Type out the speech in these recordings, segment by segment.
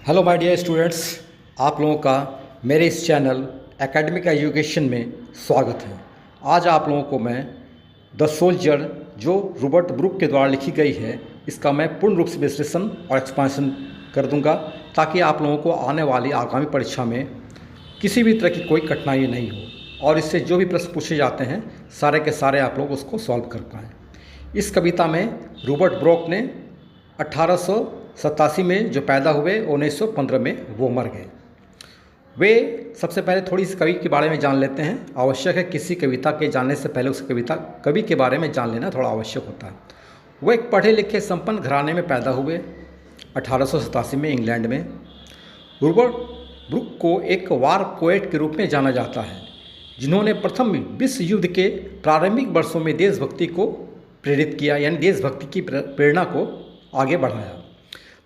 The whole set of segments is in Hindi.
हेलो माय डियर स्टूडेंट्स, आप लोगों का मेरे इस चैनल एकेडमिक एजुकेशन में स्वागत है। आज आप लोगों को मैं द सोल्जर जो रॉबर्ट ब्रूक के द्वारा लिखी गई है, इसका मैं पूर्ण रूप से विश्लेषण और एक्सपांशन कर दूंगा ताकि आप लोगों को आने वाली आगामी परीक्षा में किसी भी तरह की कोई कठिनाई नहीं हो और इससे जो भी प्रश्न पूछे जाते हैं सारे के सारे आप लोग उसको सॉल्व कर पाएँ। इस कविता में रॉबर्ट ब्रूक ने 1887 में जो पैदा हुए 1915 में वो मर गए। वे सबसे पहले थोड़ी इस कवि के बारे में जान लेते हैं। आवश्यक है किसी कविता के जानने से पहले उस कवि के बारे में जान लेना थोड़ा आवश्यक होता है। वो एक पढ़े लिखे संपन्न घराने में पैदा हुए 1887 में इंग्लैंड में। रॉबर्ट ब्रूक को एक वार पोएट के रूप में जाना जाता है, जिन्होंने प्रथम विश्व युद्ध के प्रारंभिक वर्षों में देशभक्ति को प्रेरित किया, यानी देशभक्ति की प्रेरणा को आगे बढ़ाया।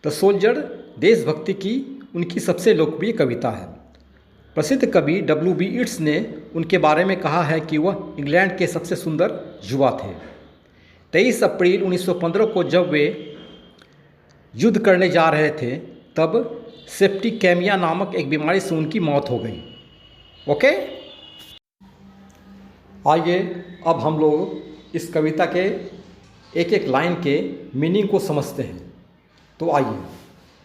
द सोल्जर देशभक्ति की उनकी सबसे लोकप्रिय कविता है। प्रसिद्ध कवि W.B. यीट्स ने उनके बारे में कहा है कि वह इंग्लैंड के सबसे सुंदर युवा थे। 23 अप्रैल 1915 को जब वे युद्ध करने जा रहे थे तब सेप्टिकेमिया नामक एक बीमारी से उनकी मौत हो गई। ओके, आइए अब हम लोग इस कविता के एक एक लाइन के मीनिंग को समझते हैं। तो आइए,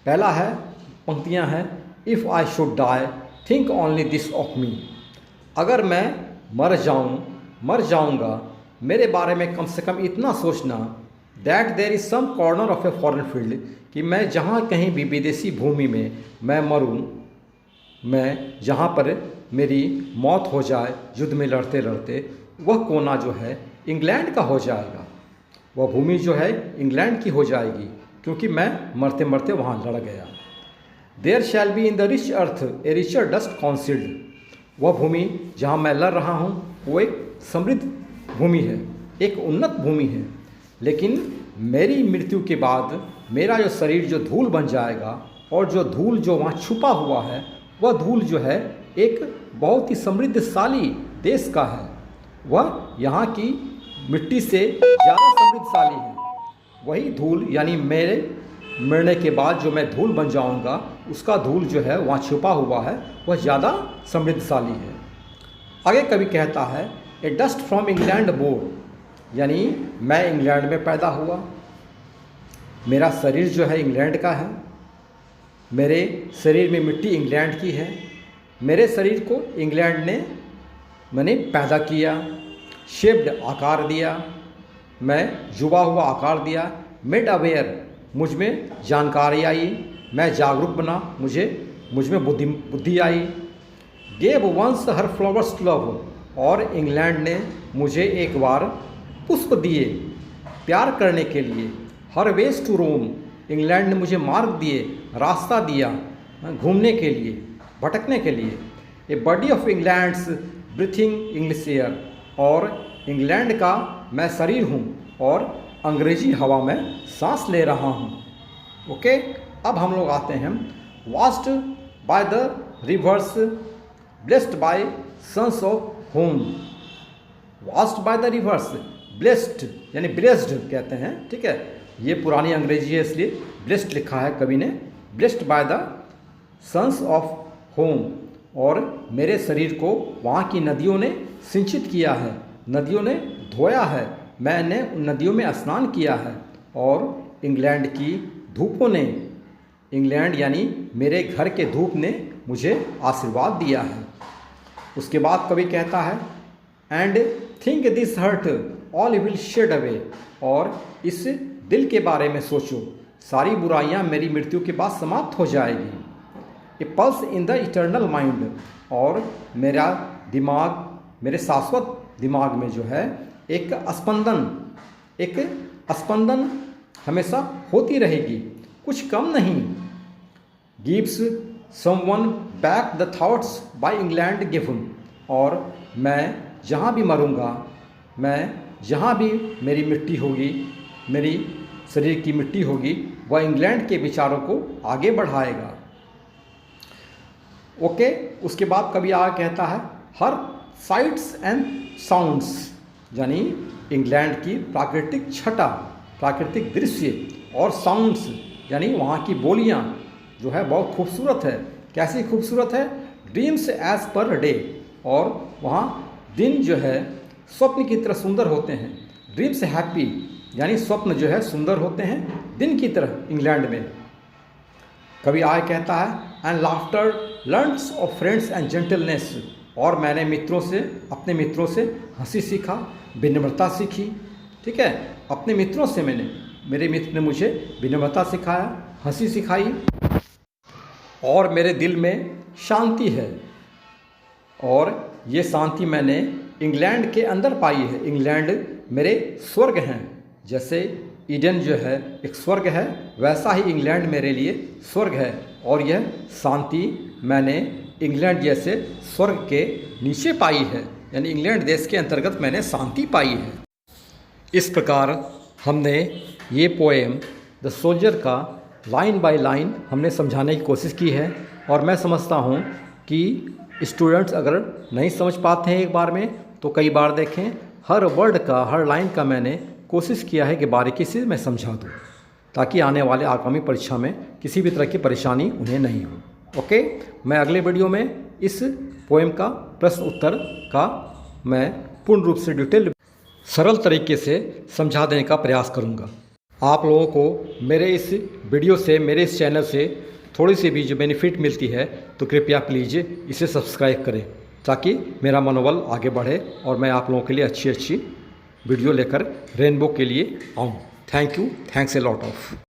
पहला है, पंक्तियां हैं, if I should die think only this of me. अगर मैं मर जाऊंगा मेरे बारे में कम से कम इतना सोचना, that there is some corner of a foreign field, कि मैं जहाँ कहीं भी विदेशी भूमि में मैं मरूं, मैं जहाँ पर मेरी मौत हो जाए युद्ध में लड़ते लड़ते, वह कोना जो है इंग्लैंड का हो जाएगा, वह भूमि जो है इंग्लैंड की हो जाएगी, क्योंकि मैं मरते मरते वहाँ लड़ गया। There shall be in the rich earth a richer dust concealed, वह भूमि जहाँ मैं लड़ रहा हूँ वो एक समृद्ध भूमि है, एक उन्नत भूमि है, लेकिन मेरी मृत्यु के बाद मेरा जो शरीर जो धूल बन जाएगा और जो धूल जो वहाँ छुपा हुआ है वह धूल जो है एक बहुत ही समृद्धशाली देश का है, वह यहाँ की मिट्टी से ज़्यादा समृद्धशाली है। वही धूल यानी मेरे मरने के बाद जो मैं धूल बन जाऊंगा उसका धूल जो है वहाँ छुपा हुआ है वह ज़्यादा समृद्धशाली है। आगे कवि कहता है, ए डस्ट फ्रॉम इंग्लैंड बोर्न, यानी मैं इंग्लैंड में पैदा हुआ, मेरा शरीर जो है इंग्लैंड का है, मेरे शरीर में मिट्टी इंग्लैंड की है, मेरे शरीर को इंग्लैंड ने मैंने पैदा किया, शेप्ड आकार दिया, मैं युवा हुआ आकार दिया, मेड अवेयर मुझ में जानकारी आई, मैं जागरूक बना, मुझ में बुद्धि आई, gave once her flowers to love, और इंग्लैंड ने मुझे एक बार पुष्प दिए प्यार करने के लिए, her ways to roam, England ने मुझे मार्ग दिए, रास्ता दिया घूमने के लिए, भटकने के लिए, a body of England's breathing English air, और इंग्लैंड का मैं शरीर हूँ और अंग्रेजी हवा में सांस ले रहा हूँ। ओके, अब हम लोग आते हैं, washed by the rivers blessed by suns of home. Washed by the rivers, blessed यानी ब्लेस्ड कहते हैं, ठीक है, ये पुरानी अंग्रेजी है इसलिए ब्लेस्ड लिखा है कवि ने, blessed by the suns of home, और मेरे शरीर को वहाँ की नदियों ने सिंचित किया है, नदियों ने धोया है, मैंने उन नदियों में स्नान किया है, और इंग्लैंड की धूपों ने, इंग्लैंड यानी मेरे घर के धूप ने मुझे आशीर्वाद दिया है। उसके बाद कवि कहता है, and think this heart all will shed away, और इस दिल के बारे में सोचो, सारी बुराइयां मेरी मृत्यु के बाद समाप्त हो जाएगी। A pulse in the eternal mind, और मेरा दिमाग, मेरे शाश्वत दिमाग में जो है एक स्पंदन हमेशा होती रहेगी, कुछ कम नहीं। Gives someone back the thoughts by England given, और मैं जहाँ भी मरूँगा, मैं जहाँ भी मेरी मिट्टी होगी, मेरी शरीर की मिट्टी होगी, वह इंग्लैंड के विचारों को आगे बढ़ाएगा। ओके, उसके बाद कवि आगे कहता है, हर साइट्स एंड साउंड्स, यानी इंग्लैंड की प्राकृतिक छटा, प्राकृतिक दृश्य, और साउंड्स यानी वहाँ की बोलियाँ, जो है बहुत खूबसूरत है। कैसी खूबसूरत है? ड्रीम्स एज पर डे, और वहाँ दिन जो है स्वप्न की तरह सुंदर होते हैं। ड्रीम्स हैप्पी, यानी स्वप्न जो है सुंदर होते हैं दिन की तरह इंग्लैंड में। कवि आय कहता है and laughter learns of friends and gentleness, और मैंने अपने मित्रों से हंसी सीखा, विनम्रता सीखी। ठीक है, अपने मित्रों से मेरे मित्र ने मुझे विनम्रता सिखाया, हंसी सिखाई, और मेरे दिल में शांति है। और ये शांति मैंने इंग्लैंड के अंदर पाई है। इंग्लैंड मेरे स्वर्ग हैं। जैसे ईडन जो है एक स्वर्ग है, वैसा ही इंग्लैंड मेरे लिए स्वर्ग है। और यह शांति मैंने इंग्लैंड जैसे स्वर्ग के नीचे पाई है, यानी इंग्लैंड देश के अंतर्गत मैंने शांति पाई है। इस प्रकार हमने ये पोएम द सोल्जर का लाइन बाय लाइन हमने समझाने की कोशिश की है। और मैं समझता हूँ कि स्टूडेंट्स अगर नहीं समझ पाते हैं एक बार में, तो कई बार देखें। हर वर्ड का, हर लाइन का मैंने कोशिश किया है कि बारीकी से मैं समझा दूँ, ताकि आने वाले आगामी परीक्षा में किसी भी तरह की परेशानी उन्हें नहीं हो। ओके, मैं अगले वीडियो में इस पोएम का प्रश्न उत्तर का मैं पूर्ण रूप से डिटेल सरल तरीके से समझा देने का प्रयास करूँगा। आप लोगों को मेरे इस वीडियो से, मेरे इस चैनल से थोड़ी सी भी जो बेनिफिट मिलती है, तो कृपया प्लीज़ इसे सब्सक्राइब करें, ताकि मेरा मनोबल आगे बढ़े और मैं आप लोगों के लिए अच्छी अच्छी वीडियो लेकर रेनबो के लिए आऊँ। Thank you, thanks a lot of.